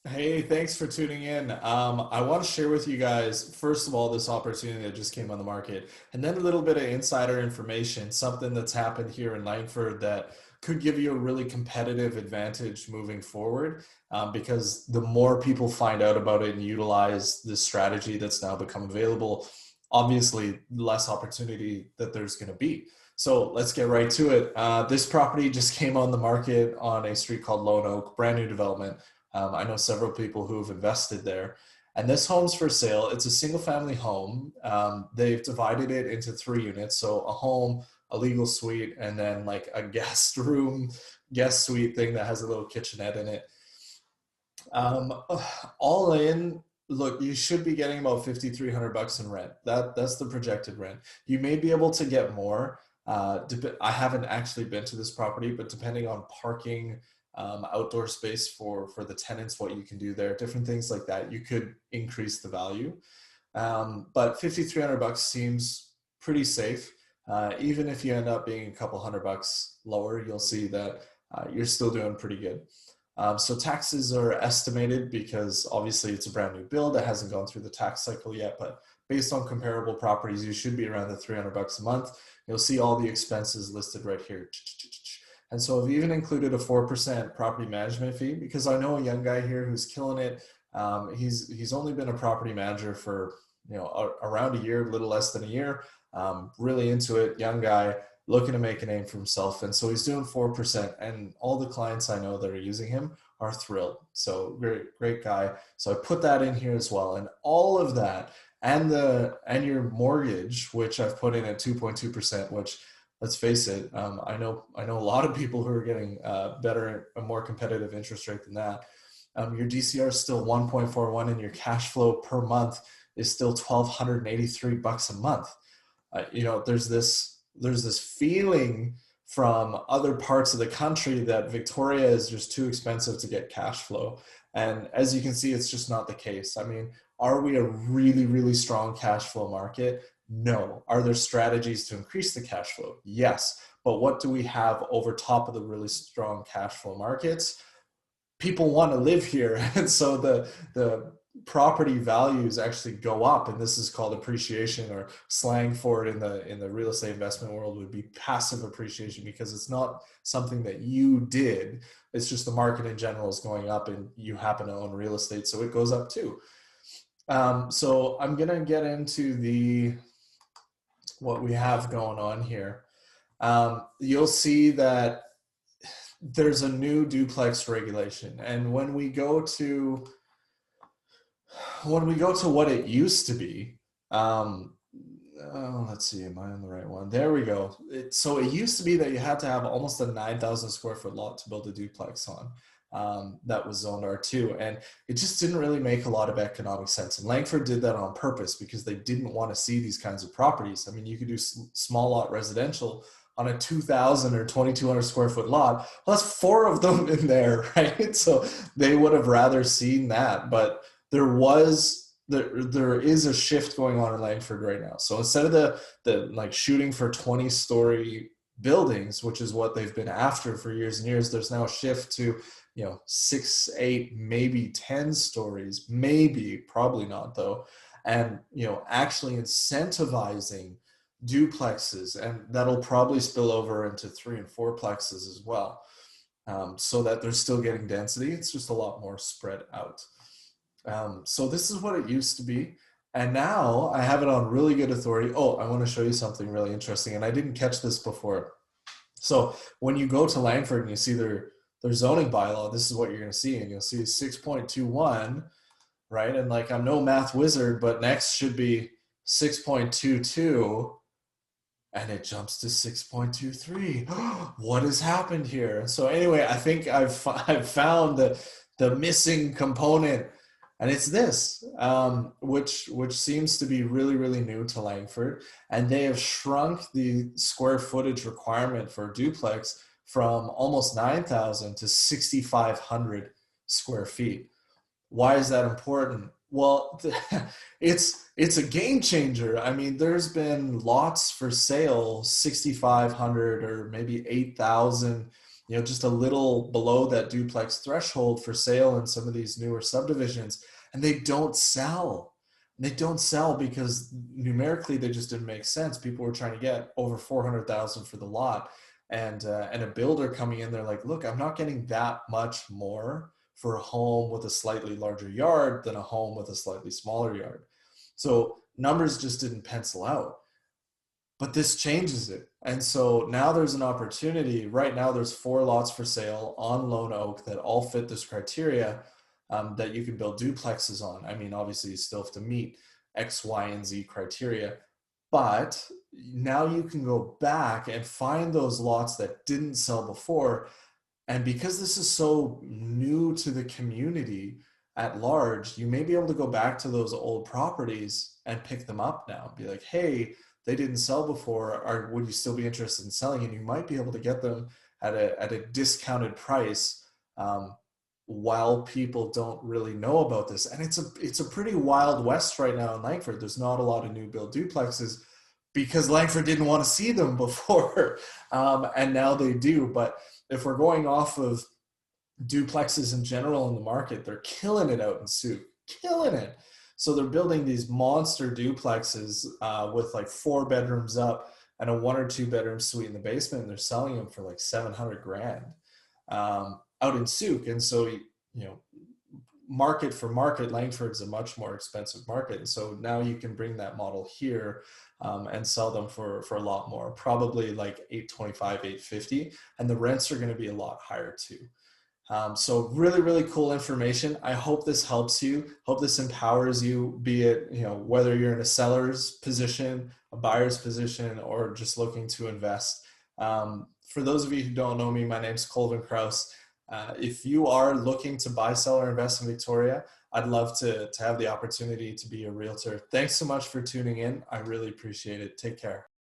Hey, thanks for tuning in. I want to share with you guys, first of all, this opportunity that just came on the market, and then a little bit of insider information, something that's happened here in Langford that could give you a really competitive advantage moving forward. Because the more people find out about it and utilize this strategy that's now become available, obviously, less opportunity that there's going to be. So let's get right to it. This property just came on the market on a street called Lone Oak, brand new development. I know several people who have invested there. And this home's for sale. It's a single family home. They've divided it into three units. So a home, a legal suite, and then like a guest room, guest suite thing that has a little kitchenette in it. Um, all in, look, you should be getting about 5,300 bucks in rent. That's the projected rent. You may be able to get more. I haven't actually been to this property, but depending on parking, outdoor space for the tenants, what you can do there, different things like that, you could increase the value. But 5,300 bucks seems pretty safe. Even if you end up being a couple hundred bucks lower, you'll see that you're still doing pretty good. So taxes are estimated because obviously it's a brand new build. It hasn't gone through the tax cycle yet, but based on comparable properties, you should be around the 300 bucks a month. You'll see all the expenses listed right here. And so I've even included a 4% property management fee because I know a young guy here who's killing it. He's only been a property manager for around a year, a little less than a year. Really into it, young guy looking to make a name for himself. And so he's doing 4%. And all the clients I know that are using him are thrilled. So great guy. So I put that in here as well. And all of that and your mortgage, which I've put in at 2.2%, which let's face it, I know a lot of people who are getting better, a more competitive interest rate than that. Your DCR is still 1.41 and your cash flow per month is still 1,283 bucks a month. There's this feeling from other parts of the country that Victoria is just too expensive to get cash flow. And as you can see, it's just not the case. I mean, are we a really, really strong cash flow market? No. Are there strategies to increase the cash flow? Yes. But what do we have over top of the really strong cash flow markets? People want to live here. And so the property values actually go up, and this is called appreciation, or slang for it in the real estate investment world would be passive appreciation, because it's not something that you did. It's just the market in general is going up and you happen to own real estate, so it goes up too. So I'm gonna get into the what we have going on here. You'll see that there's a new duplex regulation, and when we go to what it used to be, let's see, am I on the right one? There we go. So it used to be that you had to have almost a 9,000 square foot lot to build a duplex on. That was zoned R2, and it just didn't really make a lot of economic sense. And Langford did that on purpose because they didn't want to see these kinds of properties. I mean, you could do small lot residential on a 2,000 or 2,200 square foot lot. Well, that's four of them in there, right? So they would have rather seen that, but there is a shift going on in Langford right now. So instead of the like shooting for 20-story buildings, which is what they've been after for years and years, there's now a shift to 6, 8, maybe 10 stories, maybe, probably not though, and actually incentivizing duplexes, and that'll probably spill over into 3 and 4 plexes as well, so that they're still getting density. It's just a lot more spread out. So this is what it used to be. And now I have it on really good authority. Oh, I want to show you something really interesting. And I didn't catch this before. So when you go to Langford and you see their zoning bylaw, this is what you're going to see. And you'll see 6.21, right? And like, I'm no math wizard, but next should be 6.22. And it jumps to 6.23. What has happened here? So anyway, I think I've found the missing component, and it's this, which seems to be really, really new to Langford. And they have shrunk the square footage requirement for a duplex from almost 9,000 to 6,500 square feet. Why is that important? Well, it's a game changer. I mean, there's been lots for sale, 6,500 or maybe 8,000 just a little below that duplex threshold for sale in some of these newer subdivisions, and they don't sell. They don't sell because numerically they just didn't make sense. People were trying to get over 400,000 for the lot, and a builder coming in, they're like, look, I'm not getting that much more for a home with a slightly larger yard than a home with a slightly smaller yard. So numbers just didn't pencil out. But this changes it. And so now there's an opportunity. Right now, there's 4 lots for sale on Lone Oak that all fit this criteria, that you can build duplexes on. I mean, obviously, you still have to meet X, Y, and Z criteria. But now you can go back and find those lots that didn't sell before. And because this is so new to the community at large, you may be able to go back to those old properties and pick them up now. Be like, hey, they didn't sell before, or would you still be interested in selling? And you might be able to get them at a discounted price, while people don't really know about this. And it's a pretty wild west right now in Langford. There's not a lot of new build duplexes because Langford didn't want to see them before, and now they do. But if we're going off of duplexes in general in the market, they're killing it out in Sioux, killing it. So they're building these monster duplexes, with like 4 bedrooms up and a 1 or 2 bedroom suite in the basement, and they're selling them for like 700 grand, out in Sioux. And so, market for market, Langford's a much more expensive market. And so now you can bring that model here, and sell them for a lot more, probably like 825, 850, and the rents are going to be a lot higher too. So really, really cool information. I hope this helps you. Hope this empowers you, be it, whether you're in a seller's position, a buyer's position, or just looking to invest. For those of you who don't know me, my name's Colevin Crause. If you are looking to buy, sell, or invest in Victoria, I'd love to have the opportunity to be a realtor. Thanks so much for tuning in. I really appreciate it. Take care.